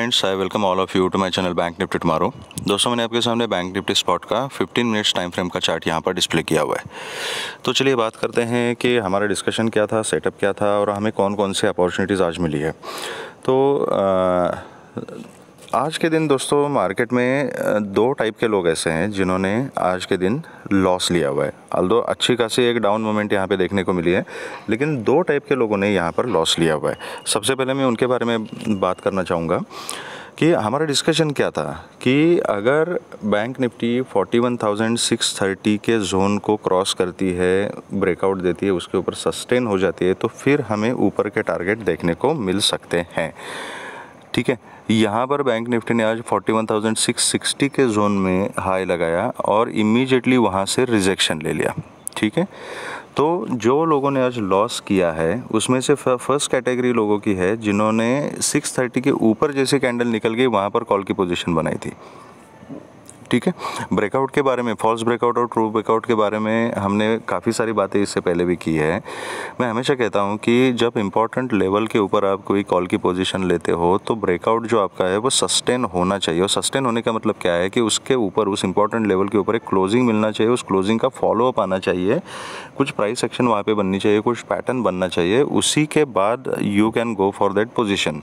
Friends, I welcome all of you to my channel bank nifty tomorrow. दोस्तों, मैंने आपके सामने बैंक निफ्टी स्पॉट का 15 मिनट्स टाइम फ्रेम का चार्ट यहाँ पर डिस्प्ले किया हुआ है। तो चलिए बात करते हैं कि हमारा डिस्कशन क्या था, सेटअप क्या था और हमें कौन कौन से अपॉर्चुनिटीज़ आज मिली है। तो आज के दिन दोस्तों मार्केट में दो टाइप के लोग ऐसे हैं जिन्होंने आज के दिन लॉस लिया हुआ है। ऑल्दो अच्छी खासी एक डाउन मोमेंट यहाँ पे देखने को मिली है, लेकिन दो टाइप के लोगों ने यहाँ पर लॉस लिया हुआ है। सबसे पहले मैं उनके बारे में बात करना चाहूँगा कि हमारा डिस्कशन क्या था कि अगर बैंक निफ्टी 41,630 के जोन को क्रॉस करती है, ब्रेकआउट देती है, उसके ऊपर सस्टेन हो जाती है, तो फिर हमें ऊपर के टारगेट देखने को मिल सकते हैं। ठीक है, यहाँ पर बैंक निफ्टी ने आज 41,660 के जोन में हाई लगाया और इमीडिएटली वहाँ से रिजेक्शन ले लिया। ठीक है, तो जो लोगों ने आज लॉस किया है उसमें से फर्स्ट कैटेगरी लोगों की है जिन्होंने 630 के ऊपर जैसे कैंडल निकल गई वहाँ पर कॉल की पोजीशन बनाई थी। ठीक है, ब्रेकआउट के बारे में, फॉल्स ब्रेकआउट और ट्रू ब्रेकआउट के बारे में हमने काफ़ी सारी बातें इससे पहले भी की है। मैं हमेशा कहता हूं कि जब इम्पॉर्टेंट लेवल के ऊपर आप कोई कॉल की पोजीशन लेते हो तो ब्रेकआउट जो आपका है वो सस्टेन होना चाहिए। और सस्टेन होने का मतलब क्या है कि उसके ऊपर, उस इंपॉर्टेंट लेवल के ऊपर एक क्लोजिंग मिलना चाहिए, उस क्लोजिंग का फॉलोअप आना चाहिए, कुछ प्राइस एक्शन वहाँ पर बननी चाहिए, कुछ पैटर्न बनना चाहिए, उसी के बाद you can go for that position.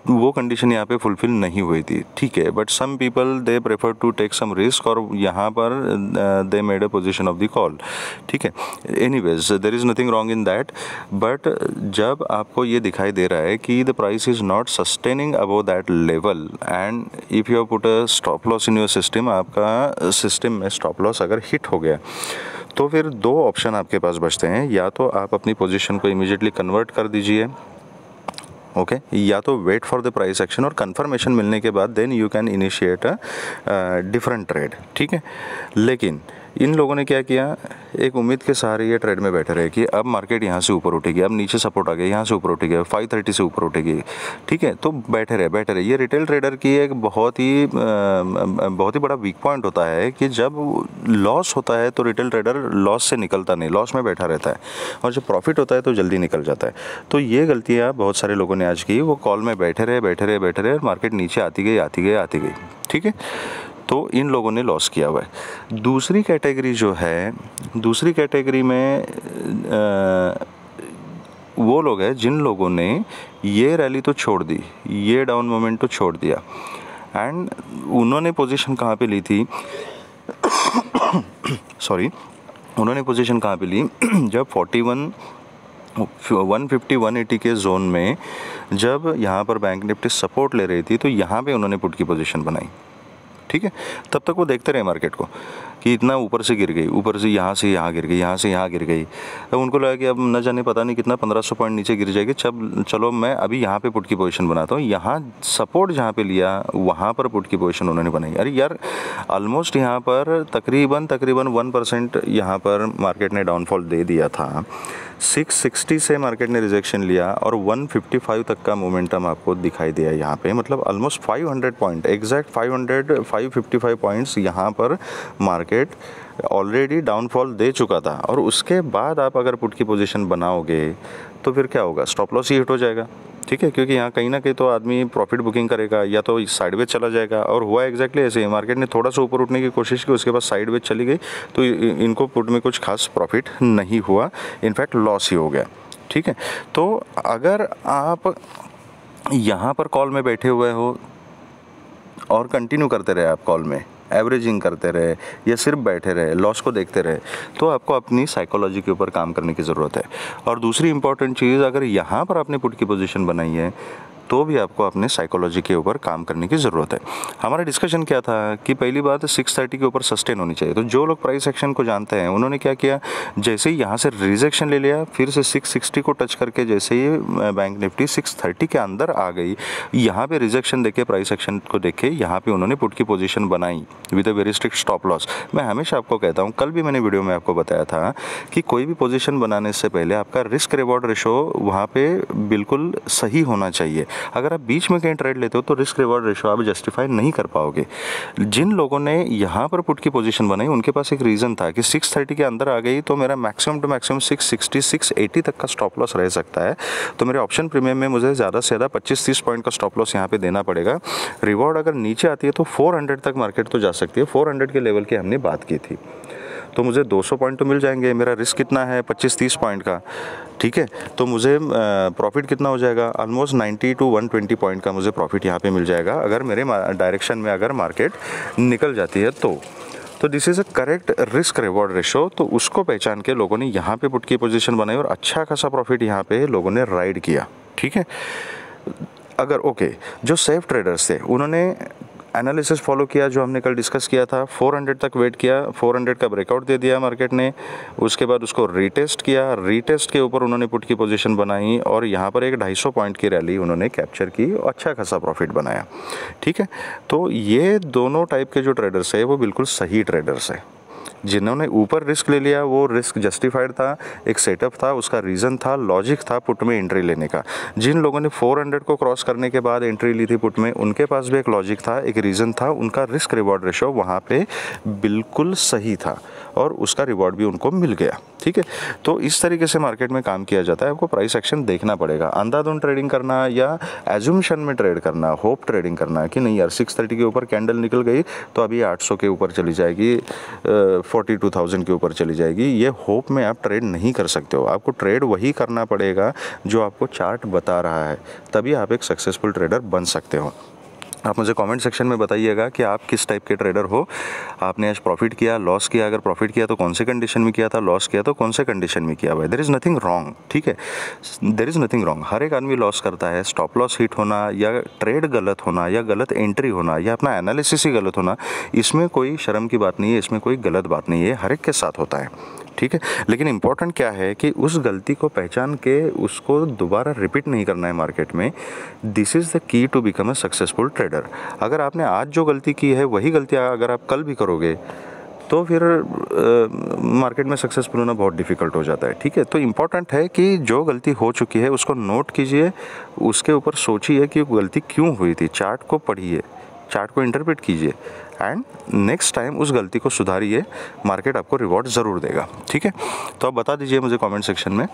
वो कंडीशन यहाँ पे फुलफिल नहीं हुई थी। ठीक है, but some people they prefer to take some risk और यहाँ पर they made a position of the call. ठीक है, anyways there is nothing wrong in that, but जब आपको ये दिखाई दे रहा है कि the price is not sustaining above that level and if you put a stop loss in your system, आपका सिस्टम में स्टॉप लॉस अगर हिट हो गया तो फिर दो ऑप्शन आपके पास बचते हैं। या तो आप अपनी पोजीशन को इमीडिएटली कन्वर्ट कर दीजिए, ओके, या तो wait for the price action और कंफर्मेशन मिलने के बाद then you can initiate a different trade. ठीक है, लेकिन इन लोगों ने क्या किया, एक उम्मीद के सहारे ये ट्रेड में बैठे रहे कि अब मार्केट यहाँ से ऊपर उठेगी, अब नीचे सपोर्ट आ गया, यहाँ से ऊपर उठेगी, 530 से ऊपर उठेगी। ठीक है, तो बैठे रहे। ये रिटेल ट्रेडर की एक बहुत ही बड़ा वीक पॉइंट होता है कि जब लॉस होता है तो रिटेल ट्रेडर लॉस से निकलता नहीं, लॉस में बैठा रहता है, और जब प्रॉफिट होता है तो जल्दी निकल जाता है। तो ये गलतियाँ बहुत सारे लोगों ने आज की। वो कॉल में बैठे रहे, मार्केट नीचे आती गई। ठीक है, तो इन लोगों ने लॉस किया हुआ है। दूसरी कैटेगरी जो है, दूसरी कैटेगरी में वो लोग हैं जिन लोगों ने ये रैली तो छोड़ दी, ये डाउन मोमेंट तो छोड़ दिया, एंड उन्होंने पोजीशन कहाँ पे ली थी उन्होंने पोजीशन कहाँ पे ली जब 150-180 के जोन में जब यहाँ पर बैंक निफ्टी सपोर्ट ले रही थी तो यहाँ पे उन्होंने पुट की पोजीशन बनाई। ठीक है, तब तक वो देखते रहे मार्केट को कि इतना ऊपर से गिर गई, ऊपर से यहाँ गिर गई, यहाँ से यहाँ गिर गई। अब उनको लगा कि अब न जाने पता नहीं कितना 1500 पॉइंट नीचे गिर जाएगी, चलो मैं अभी यहाँ पे पुट की पोजीशन बनाता हूँ। यहाँ सपोर्ट जहाँ पे लिया वहाँ पर पुट की पोजीशन उन्होंने बनाई। अरे यार, ऑलमोस्ट यहाँ पर तकरीबन 1% यहाँ पर मार्केट ने डाउनफॉल दे दिया था। 660 से मार्केट ने रिजेक्शन लिया और 155 तक का मोमेंटम आपको दिखाई दिया यहाँ पे, मतलब ऑलमोस्ट 500 पॉइंट, एग्जैक्ट 555 पॉइंट्स यहाँ पर मार्केट ऑलरेडी डाउनफॉल दे चुका था। और उसके बाद आप अगर पुट की पोजीशन बनाओगे तो फिर क्या होगा, स्टॉप लॉस ही हिट हो जाएगा। ठीक है, क्योंकि यहाँ कहीं ना कहीं तो आदमी प्रॉफिट बुकिंग करेगा या तो साइडवेज चला जाएगा। और हुआ एग्जैक्टली ऐसे ही, मार्केट ने थोड़ा सा ऊपर उठने की कोशिश की, उसके बाद साइडवेज चली गई, तो इनको पुट में कुछ खास प्रॉफिट नहीं हुआ, इनफैक्ट लॉस ही हो गया। ठीक है, तो अगर आप यहाँ पर कॉल में बैठे हुए हो और कंटिन्यू करते रहे, आप कॉल में एवरेजिंग करते रहे या सिर्फ बैठे रहे, लॉस को देखते रहे, तो आपको अपनी साइकोलॉजी के ऊपर काम करने की ज़रूरत है। और दूसरी इंपॉर्टेंट चीज़, अगर यहाँ पर आपने पुट की पोजीशन बनाई है तो भी आपको अपने साइकोलॉजी के ऊपर काम करने की ज़रूरत है। हमारा डिस्कशन क्या था कि पहली बात 630 के ऊपर सस्टेन होनी चाहिए। तो जो लोग प्राइस एक्शन को जानते हैं उन्होंने क्या किया, जैसे ही यहाँ से रिजेक्शन ले लिया, फिर से 660 को टच करके जैसे ही बैंक निफ्टी 630 के अंदर आ गई, यहाँ पे रिजेक्शन देके, प्राइस एक्शन को देखे, यहाँ पे उन्होंने पुट की पोजीशन बनाई with a very strict stop loss. मैं हमेशा आपको कहता हूँ, कल भी मैंने वीडियो में आपको बताया था कि कोई भी पोजीशन बनाने से पहले आपका रिस्क रिवॉर्ड रेशो वहाँ पे बिल्कुल सही होना चाहिए। अगर आप बीच में कहीं ट्रेड लेते हो तो रिस्क रिवॉर्ड रेशो आप जस्टिफाई नहीं कर पाओगे। जिन लोगों ने यहाँ पर पुट की पोजीशन बनाई उनके पास एक रीज़न था कि 630 के अंदर आ गई तो मेरा मैक्सिमम टू मैक्सिमम 660 680 तक का स्टॉप लॉस रह सकता है, तो मेरे ऑप्शन प्रीमियम में मुझे ज़्यादा से ज़्यादा 25-30 पॉइंट का स्टॉप लॉस यहाँ पे देना पड़ेगा। रिवॉर्ड अगर नीचे आती है तो 400 तक मार्केट तो जा सकती है, 400 के लेवल की हमने बात की थी, तो मुझे 200 पॉइंट तो मिल जाएंगे। मेरा रिस्क कितना है 25-30 पॉइंट का, ठीक है, तो मुझे प्रॉफिट कितना हो जाएगा, ऑलमोस्ट 90 to 120 पॉइंट का मुझे प्रॉफिट यहाँ पे मिल जाएगा अगर मेरे डायरेक्शन में अगर मार्केट निकल जाती है तो this is a correct risk reward ratio. तो उसको पहचान के लोगों ने यहाँ पे पुट की पोजीशन बनाई और अच्छा खासा प्रॉफिट यहाँ पे लोगों ने राइड किया, ठीक है। अगर ओके जो सेफ ट्रेडर्स थे उन्होंने एनालिसिस फॉलो किया जो हमने कल डिस्कस किया था, 400 तक वेट किया, 400 का ब्रेकआउट दे दिया मार्केट ने, उसके बाद उसको रीटेस्ट किया, रीटेस्ट के ऊपर उन्होंने पुट की पोजीशन बनाई और यहाँ पर एक 250 पॉइंट की रैली उन्होंने कैप्चर की, अच्छा खासा प्रॉफिट बनाया, ठीक है। तो ये दोनों टाइप के जो ट्रेडर्स है वो बिल्कुल सही ट्रेडर्स है। जिन्होंने ऊपर रिस्क ले लिया वो रिस्क जस्टिफाइड था, एक सेटअप था, उसका रीज़न था, लॉजिक था पुट में एंट्री लेने का। जिन लोगों ने 400 को क्रॉस करने के बाद एंट्री ली थी पुट में, उनके पास भी एक लॉजिक था, एक रीज़न था, उनका रिस्क रिवॉर्ड रेशो वहाँ पे बिल्कुल सही था और उसका रिवॉर्ड भी उनको मिल गया, ठीक है। तो इस तरीके से मार्केट में काम किया जाता है। आपको प्राइस एक्शन देखना पड़ेगा। अंधाधुंध ट्रेडिंग करना या एज्यूम्शन में ट्रेड करना, होप ट्रेडिंग करना कि नहीं यार 630 के ऊपर कैंडल निकल गई तो अभी 800 के ऊपर चली जाएगी, 42,000 के ऊपर चली जाएगी, ये होप में आप ट्रेड नहीं कर सकते हो। आपको ट्रेड वही करना पड़ेगा जो आपको चार्ट बता रहा है, तभी आप एक सक्सेसफुल ट्रेडर बन सकते हो। आप मुझे कमेंट सेक्शन में बताइएगा कि आप किस टाइप के ट्रेडर हो। आपने आज प्रॉफिट किया, लॉस किया, अगर प्रॉफिट किया तो कौन से कंडीशन में किया था, लॉस किया तो कौन से कंडीशन में किया हुआ है। देयर इज़ नथिंग रॉन्ग, ठीक है, देयर इज़ नथिंग रॉन्ग। हर एक आदमी लॉस करता है। स्टॉप लॉस हिट होना या ट्रेड गलत होना या गलत एंट्री होना या अपना एनालिसिस ही गलत होना, इसमें कोई शर्म की बात नहीं है, इसमें कोई गलत बात नहीं है, हर एक के साथ होता है, ठीक है। लेकिन इंपॉर्टेंट क्या है कि उस गलती को पहचान के उसको दोबारा रिपीट नहीं करना है मार्केट में। This is the key to become a successful trader. अगर आपने आज जो गलती की है वही गलती अगर आप कल भी करोगे तो फिर मार्केट में सक्सेसफुल होना बहुत डिफ़िकल्ट हो जाता है, ठीक है। तो इम्पॉर्टेंट है कि जो गलती हो चुकी है उसको नोट कीजिए, उसके ऊपर सोचिए कि वो गलती क्यों हुई थी, चार्ट को पढ़िए, चार्ट को इंटरप्रेट कीजिए एंड नेक्स्ट टाइम उस गलती को सुधारिए, मार्केट आपको रिवॉर्ड ज़रूर देगा, ठीक है। तो आप बता दीजिए मुझे कमेंट सेक्शन में,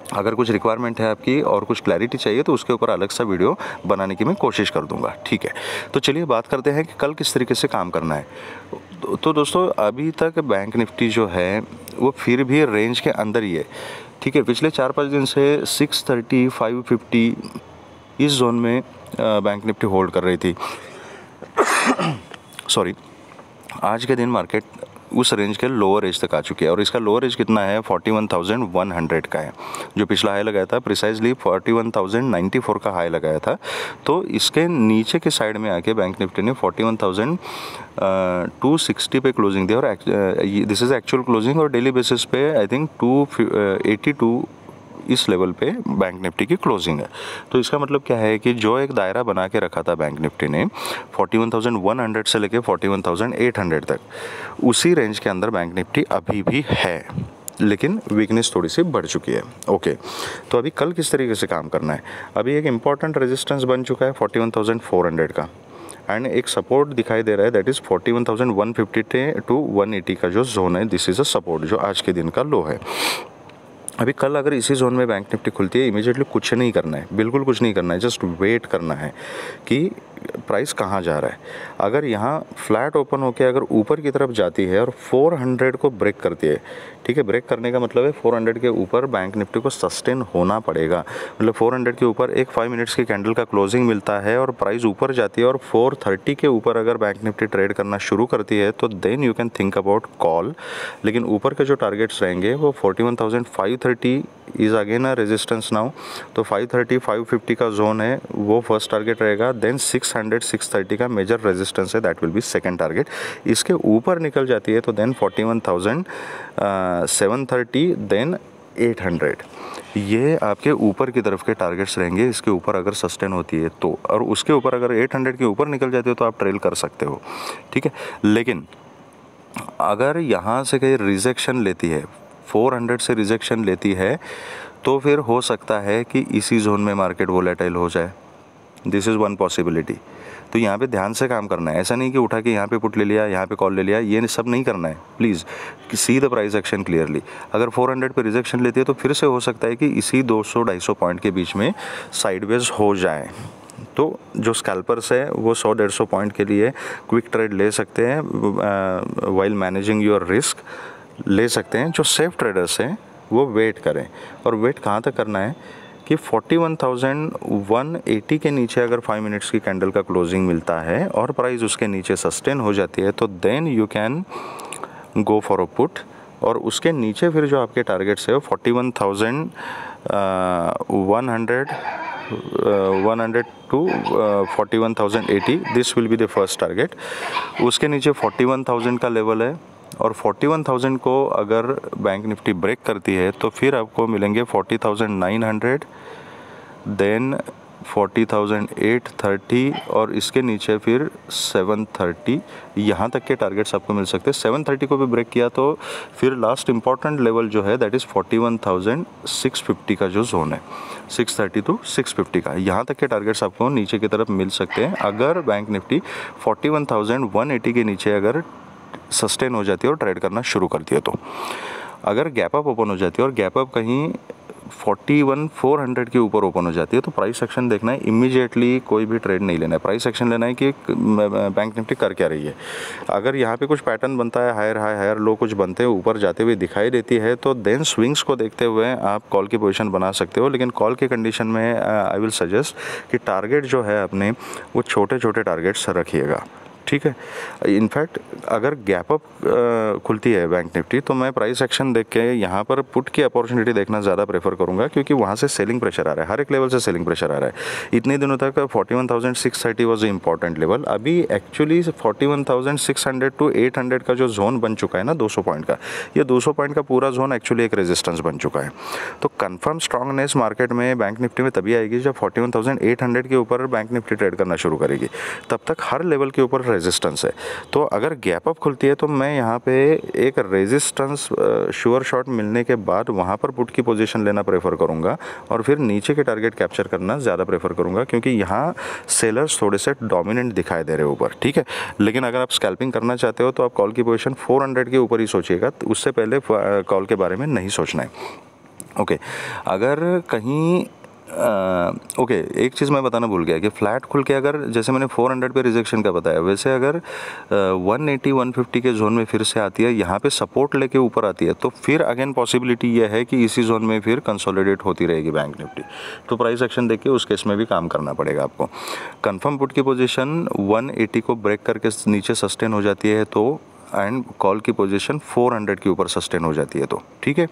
अगर कुछ रिक्वायरमेंट है आपकी और कुछ क्लैरिटी चाहिए तो उसके ऊपर अलग सा वीडियो बनाने की मैं कोशिश कर दूंगा, ठीक है। तो चलिए बात करते हैं कि कल किस तरीके से काम करना है। तो दोस्तों अभी तक बैंक निफ्टी जो है वो फिर भी रेंज के अंदर ही है, ठीक है। पिछले 4-5 दिन से 630 550 इस जोन में बैंक निफ्टी होल्ड कर रही थी। सॉरी, आज के दिन मार्केट उस रेंज के लोअर एज तक आ चुकी है और इसका लोअर एज कितना है 41,100 का है। जो पिछला हाई लगाया था प्रिसाइजली 41,094 का हाई लगाया था, तो इसके नीचे के साइड में आके बैंक निफ्टी ने 41,260 पे क्लोजिंग दी और दिस इज़ एक्चुअल क्लोजिंग और डेली बेसिस पे आई थिंक 282 इस लेवल पे बैंक निफ्टी की क्लोजिंग है। तो इसका मतलब क्या है कि जो एक दायरा बना के रखा था बैंक निफ्टी ने 41,100 से लेके 41,800 तक, उसी रेंज के अंदर बैंक निफ्टी अभी भी है, लेकिन वीकनेस थोड़ी सी बढ़ चुकी है, ओके। तो अभी कल किस तरीके से काम करना है, अभी एक इम्पॉर्टेंट रेजिस्टेंस बन चुका है 41,400 का एंड एक सपोर्ट दिखाई दे रहा है दैट इज़ 41,150 to 180 का जो जोन है, दिस इज़ अ सपोर्ट जो आज के दिन का लो है। अभी कल अगर इसी जोन में बैंक निफ्टी खुलती है, इमीडिएटली कुछ नहीं करना है, बिल्कुल कुछ नहीं करना है, जस्ट वेट करना है कि प्राइस कहाँ जा रहा है। अगर यहाँ फ्लैट ओपन होकर अगर ऊपर की तरफ जाती है और 400 को ब्रेक करती है, ठीक है, ब्रेक करने का मतलब है 400 के ऊपर बैंक निफ्टी को सस्टेन होना पड़ेगा। मतलब 400 के ऊपर एक 5 मिनट्स की कैंडल का क्लोजिंग मिलता है और प्राइस ऊपर जाती है और 430 के ऊपर अगर बैंक निफ्टी ट्रेड करना शुरू करती है तो then you can think about call. लेकिन ऊपर के जो टारगेट्स रहेंगे वो 41,530 is again a resistance now, तो 530 550 का जोन है वो फर्स्ट टारगेट रहेगा, देन 600 630 का मेजर रेजिस्टेंस है, that will be second target. इसके ऊपर निकल जाती है तो देन 41,730 देन 800, ये आपके ऊपर की तरफ के टारगेट्स रहेंगे। इसके ऊपर अगर सस्टेन होती है तो, और उसके ऊपर अगर 800 के ऊपर निकल जाती है तो आप ट्रेल कर सकते हो, ठीक है। लेकिन अगर यहाँ से कहीं रिजेक्शन लेती है, 400 से रिजेक्शन लेती है, तो फिर हो सकता है कि इसी जोन में मार्केट वोलेटाइल हो जाए, दिस इज़ वन पॉसिबिलिटी। तो यहाँ पे ध्यान से काम करना है, ऐसा नहीं कि उठा के यहाँ पे पुट ले लिया, यहाँ पे कॉल ले लिया, ये सब नहीं करना है। Please see the price action clearly. अगर 400 पे रिजेक्शन लेती है तो फिर से हो सकता है कि इसी 200-250 पॉइंट के बीच में साइडवेज हो जाए। तो जो स्कैल्पर्स है वो 100-150 पॉइंट के लिए क्विक ट्रेड ले सकते हैं, वाइल मैनेजिंग योर रिस्क ले सकते हैं। जो सेफ ट्रेडर्स हैं वो वेट करें, और वेट कहाँ तक करना है कि 41,180 के नीचे अगर 5 मिनट्स की कैंडल का क्लोजिंग मिलता है और प्राइस उसके नीचे सस्टेन हो जाती है तो then you can go for a put. और उसके नीचे फिर जो आपके टारगेट्स है वो 41,100 to 41,080, this will be the first target. उसके नीचे 41,000 का लेवल है, और 41,000 को अगर बैंक निफ्टी ब्रेक करती है तो फिर आपको मिलेंगे 40,900, देन 40,830, और इसके नीचे फिर 730। यहाँ तक के टारगेट्स आपको मिल सकते हैं। 730 को भी ब्रेक किया तो फिर लास्ट इंपॉर्टेंट लेवल जो है दैट इज़ 41,650 का जो जोन है, 630 to 650 का, यहाँ तक के टारगेट्स आपको नीचे की तरफ मिल सकते हैं अगर बैंक निफ्टी 41,180 के नीचे अगर सस्टेन हो जाती है और ट्रेड करना शुरू करती है। तो अगर गैप अप ओपन हो जाती है और गैप अप कहीं 41,400 के ऊपर ओपन हो जाती है तो प्राइस एक्शन देखना है, इमीडिएटली कोई भी ट्रेड नहीं लेना है। प्राइस एक्शन लेना है कि बैंक निफ्टी कर क्या रही है। अगर यहाँ पे कुछ पैटर्न बनता है, हायर हाई हायर लो कुछ बनते हैं, ऊपर जाते हुए दिखाई देती है, तो देन स्विंग्स को देखते हुए आप कॉल की पोजीशन बना सकते हो। लेकिन कॉल के कंडीशन में आई विल सजेस्ट कि टारगेट जो है अपने वो छोटे छोटे टारगेट्स रखिएगा, ठीक है। इनफैक्ट अगर गैप अप खुलती है बैंक निफ्टी तो मैं प्राइस एक्शन देख के यहाँ पर पुट की अपॉर्चुनिटी देखना ज़्यादा प्रेफर करूँगा, क्योंकि वहाँ से सेलिंग प्रेशर आ रहा है, हर एक लेवल से सेलिंग प्रेशर आ रहा है। इतने दिनों तक 41,630 वाज द इम्पॉर्टेंट लेवल, अभी एक्चुअली 41,600 to 800 का जो जोन बन चुका है ना 200 पॉइंट का, ये 200 पॉइंट का पूरा जोन एक्चुअली एक रेजिस्टेंस बन चुका है। तो कन्फर्म स्ट्रांगनेस मार्केट में बैंक निफ्टी में तभी आएगी जब 41,800 के ऊपर बैंक निफ्टी ट्रेड करना शुरू करेगी। तब तक हर लेवल के ऊपर रेजिस्टेंस है। तो अगर गैप अप खुलती है तो मैं यहाँ पे एक रेजिस्टेंस श्योर शॉट मिलने के बाद वहाँ पर पुट की पोजीशन लेना प्रेफर करूँगा, और फिर नीचे के टारगेट कैप्चर करना ज़्यादा प्रेफर करूँगा, क्योंकि यहाँ सेलर्स थोड़े से डोमिनेंट दिखाई दे रहे हैं ऊपर, ठीक है। लेकिन अगर आप स्कैल्पिंग करना चाहते हो तो आप कॉल की पोजीशन 400 के ऊपर ही सोचिएगा, उससे पहले कॉल के बारे में नहीं सोचना है। ओके, अगर कहीं ओके, एक चीज़ मैं बताना भूल गया कि फ्लैट खुल के अगर जैसे मैंने 400 पे रिजेक्शन का बताया, वैसे अगर 180-150 के जोन में फिर से आती है, यहाँ पे सपोर्ट लेके ऊपर आती है, तो फिर अगेन पॉसिबिलिटी ये है कि इसी जोन में फिर कंसोलिडेट होती रहेगी बैंक निफ्टी। तो प्राइस एक्शन देख के उस केस में भी काम करना पड़ेगा आपको। कंफर्म पुट की पोजीशन 180 को ब्रेक करके नीचे सस्टेन हो जाती है तो, एंड कॉल की पोजीशन 400 के ऊपर सस्टेन हो जाती है तो, ठीक है।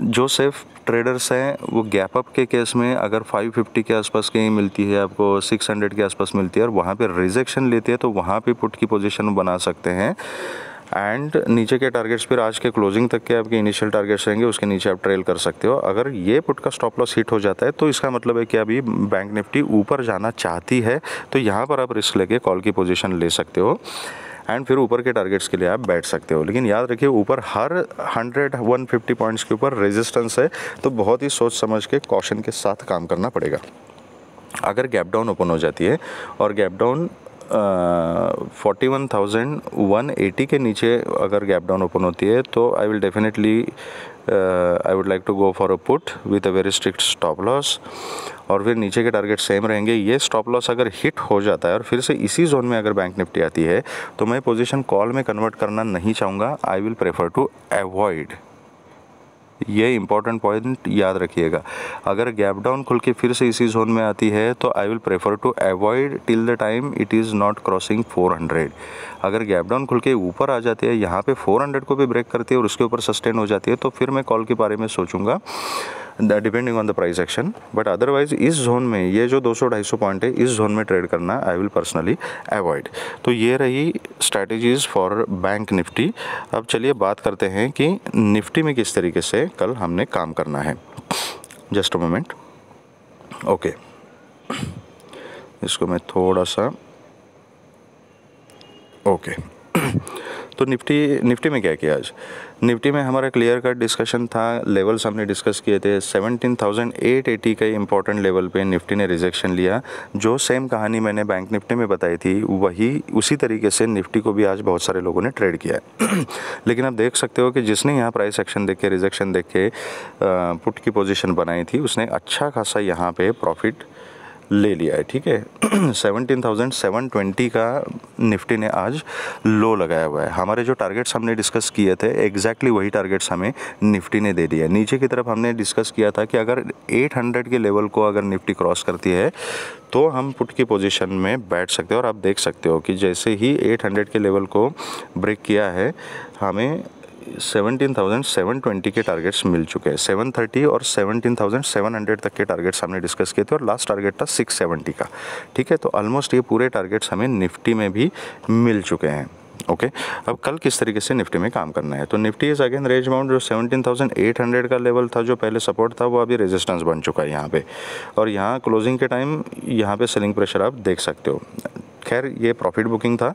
जो सेफ ट्रेडर्स हैं वो गैप अप के केस में अगर 550 के आसपास कहीं मिलती है आपको, 600 के आसपास मिलती है और वहाँ पे रिजेक्शन लेती है तो वहाँ पे पुट की पोजीशन बना सकते हैं। एंड नीचे के टारगेट्स फिर आज के क्लोजिंग तक के आपके इनिशियल टारगेट्स रहेंगे, उसके नीचे आप ट्रेल कर सकते हो। अगर ये पुट का स्टॉप लॉस हिट हो जाता है तो इसका मतलब है कि अभी बैंक निफ्टी ऊपर जाना चाहती है, तो यहाँ पर आप रिस्क लेके कॉल की पोजीशन ले सकते हो एंड फिर ऊपर के टारगेट्स के लिए आप बैठ सकते हो। लेकिन याद रखिए ऊपर हर 100-150 पॉइंट्स के ऊपर रेजिस्टेंस है, तो बहुत ही सोच समझ के कॉशन के साथ काम करना पड़ेगा। अगर गैप डाउन ओपन हो जाती है और गैप डाउन 41,180 के नीचे अगर गैप डाउन ओपन होती है तो I will definitely I would like to go for a put with a very strict stop loss, और फिर नीचे के टारगेट सेम रहेंगे। ये स्टॉप लॉस अगर हिट हो जाता है और फिर से इसी जोन में अगर बैंक निफ्टी आती है तो मैं पोजीशन कॉल में कन्वर्ट करना नहीं चाहूँगा, I will prefer to avoid. ये इंपॉर्टेंट पॉइंट याद रखिएगा। अगर गैप डाउन खुल के फिर से इसी जोन में आती है तो I will prefer to avoid till the time it is not crossing 400। अगर गैप डाउन खुल के ऊपर आ जाती है, यहाँ पे 400 को भी ब्रेक करती है और उसके ऊपर सस्टेन हो जाती है, तो फिर मैं कॉल के बारे में सोचूंगा depending on the price action. But otherwise इस जोन में, ये जो 200-250 पॉइंट है, इस जोन में ट्रेड करना आई विल पर्सनली अवॉइड। तो ये रही स्ट्रैटेजीज फॉर बैंक निफ्टी। अब चलिए बात करते हैं कि निफ्टी में किस तरीके से कल हमने काम करना है। Just a moment. ओके, इसको मैं थोड़ा सा ओके तो निफ्टी में क्या किया आज? निफ्टी में हमारा क्लियर कट डिस्कशन था, लेवल्स हमने डिस्कस किए थे। 17,880 का इंपॉर्टेंट लेवल पे निफ्टी ने रिजेक्शन लिया। जो सेम कहानी मैंने बैंक निफ्टी में बताई थी वही उसी तरीके से निफ्टी को भी आज बहुत सारे लोगों ने ट्रेड किया है। लेकिन आप देख सकते हो कि जिसने यहाँ प्राइस एक्शन देख के, रिजेक्शन देख के पुट की पोजीशन बनाई थी उसने अच्छा खासा यहाँ पे प्रॉफिट ले लिया है। ठीक है 17,720 का निफ्टी ने आज लो लगाया हुआ है। हमारे जो टारगेट्स हमने डिस्कस किए थे एग्जैक्टली वही टारगेट्स हमें निफ्टी ने दे दिया। नीचे की तरफ हमने डिस्कस किया था कि अगर 800 के लेवल को अगर निफ्टी क्रॉस करती है तो हम पुट की पोजीशन में बैठ सकते हैं। और आप देख सकते हो कि जैसे ही 800 के लेवल को ब्रेक किया है हमें 17,720 के टारगेट्स मिल चुके हैं। 730 और 17,700 तक के टारगेट्स हमने डिस्कस किए थे और लास्ट टारगेट था 670 का। ठीक है, तो ऑलमोस्ट ये पूरे टारगेट्स हमें निफ्टी में भी मिल चुके हैं। ओके, अब कल किस तरीके से निफ्टी में काम करना है? तो Nifty is again range bound. जो 17,800 का लेवल था जो पहले सपोर्ट था वो अभी रेजिस्टेंस बन चुका है यहाँ पे, और यहाँ क्लोजिंग के टाइम यहाँ पे सेलिंग प्रेशर आप देख सकते हो। खैर ये प्रॉफिट बुकिंग था,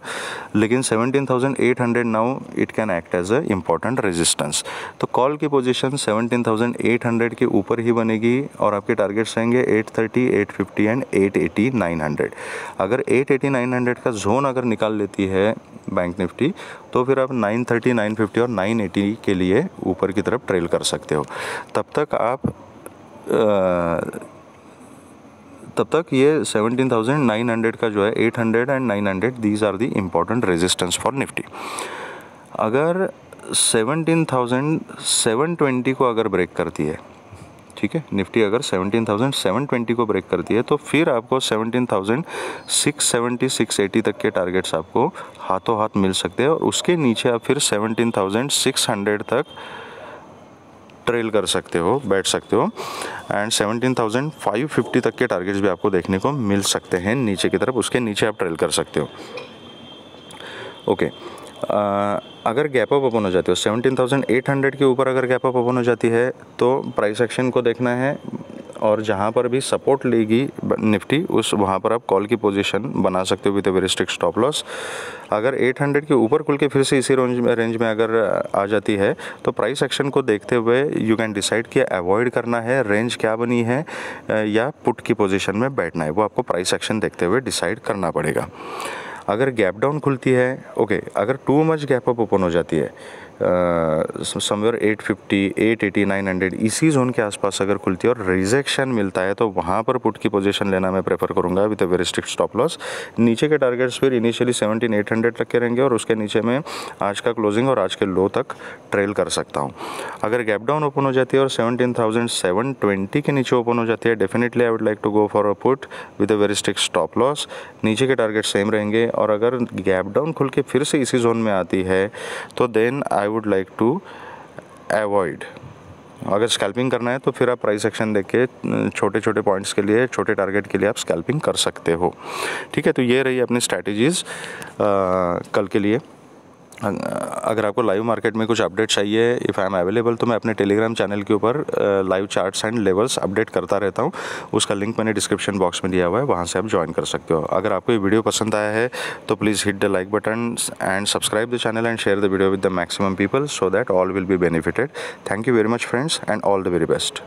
लेकिन 17,800 now it can act as a important resistance. तो कॉल की पोजीशन 17,800 के ऊपर ही बनेगी और आपके टारगेट्स रहेंगे 830, 850 एंड 880, 900। अगर 880, 900 का जोन अगर निकाल लेती है बैंक निफ्टी तो फिर आप 930, 950 और 980 के लिए ऊपर की तरफ ट्रेल कर सकते हो। तब तक ये 17,900 का जो है 800 and 900 these are the important resistance for Nifty. अगर 17,720 को अगर ब्रेक करती है, ठीक है, निफ्टी अगर 17,720 को ब्रेक करती है तो फिर आपको 17,670, 680 तक के टारगेट्स आपको हाथों हाथ मिल सकते हैं और उसके नीचे आप फिर 17,600 तक ट्रेल कर सकते हो, बैठ सकते हो। एंड 17,550 तक के टारगेट्स भी आपको देखने को मिल सकते हैं नीचे की तरफ, उसके नीचे आप ट्रेल कर सकते हो। ओके, अगर गैप अप ओपन हो जाती हो 17,800 के ऊपर अगर गैप अप ओपन हो जाती है तो प्राइस एक्शन को देखना है और जहाँ पर भी सपोर्ट लेगी निफ्टी उस वहाँ पर आप कॉल की पोजीशन बना सकते हो with a very strict stop loss. अगर 800 के ऊपर खुल के फिर से इसी रेंज में अगर आ जाती है तो प्राइस एक्शन को देखते हुए यू कैन डिसाइड कि अवॉइड करना है, रेंज क्या बनी है, या पुट की पोजीशन में बैठना है, वो आपको प्राइस एक्शन देखते हुए डिसाइड करना पड़ेगा। अगर गैप डाउन खुलती है, ओके, अगर too much gap up open हो जाती है समवेयर 850, 880, 900 इसी जोन के आसपास अगर खुलती है और रिजेक्शन मिलता है तो वहाँ पर पुट की पोजीशन लेना मैं प्रेफर करूँगा with a very strict stop loss. नीचे के टारगेट्स फिर इनिशियली 17,800 तक के रहेंगे और उसके नीचे में आज का क्लोजिंग और आज के लो तक ट्रेल कर सकता हूँ। अगर गैप डाउन ओपन हो जाती है और 17,720 के नीचे ओपन हो जाती है, definitely I would like to go for a put with a very strict stop loss. नीचे के टारगेट सेम रहेंगे और अगर गैप डाउन खुल के फिर से इसी जोन में आती है तो then I would like to avoid. अगर स्कैल्पिंग करना है तो फिर आप प्राइस एक्शन देख के छोटे छोटे पॉइंट्स के लिए, छोटे टारगेट के लिए आप स्कैल्पिंग कर सकते हो। ठीक है, तो ये रही अपनी स्ट्रैटेजीज़ कल के लिए। अगर आपको लाइव मार्केट में कुछ अपडेट चाहिए, इफ़ आई एम अवेलेबल, तो मैं अपने टेलीग्राम चैनल के ऊपर live charts and levels update करता रहता हूँ। उसका लिंक मैंने डिस्क्रिप्शन बॉक्स में दिया हुआ है, वहाँ से आप ज्वाइन कर सकते हो। अगर आपको ये वीडियो पसंद आया है तो please hit the like button and subscribe the channel and share the video with the maximum people so that all will be benefited. Thank you very much friends and all the very best.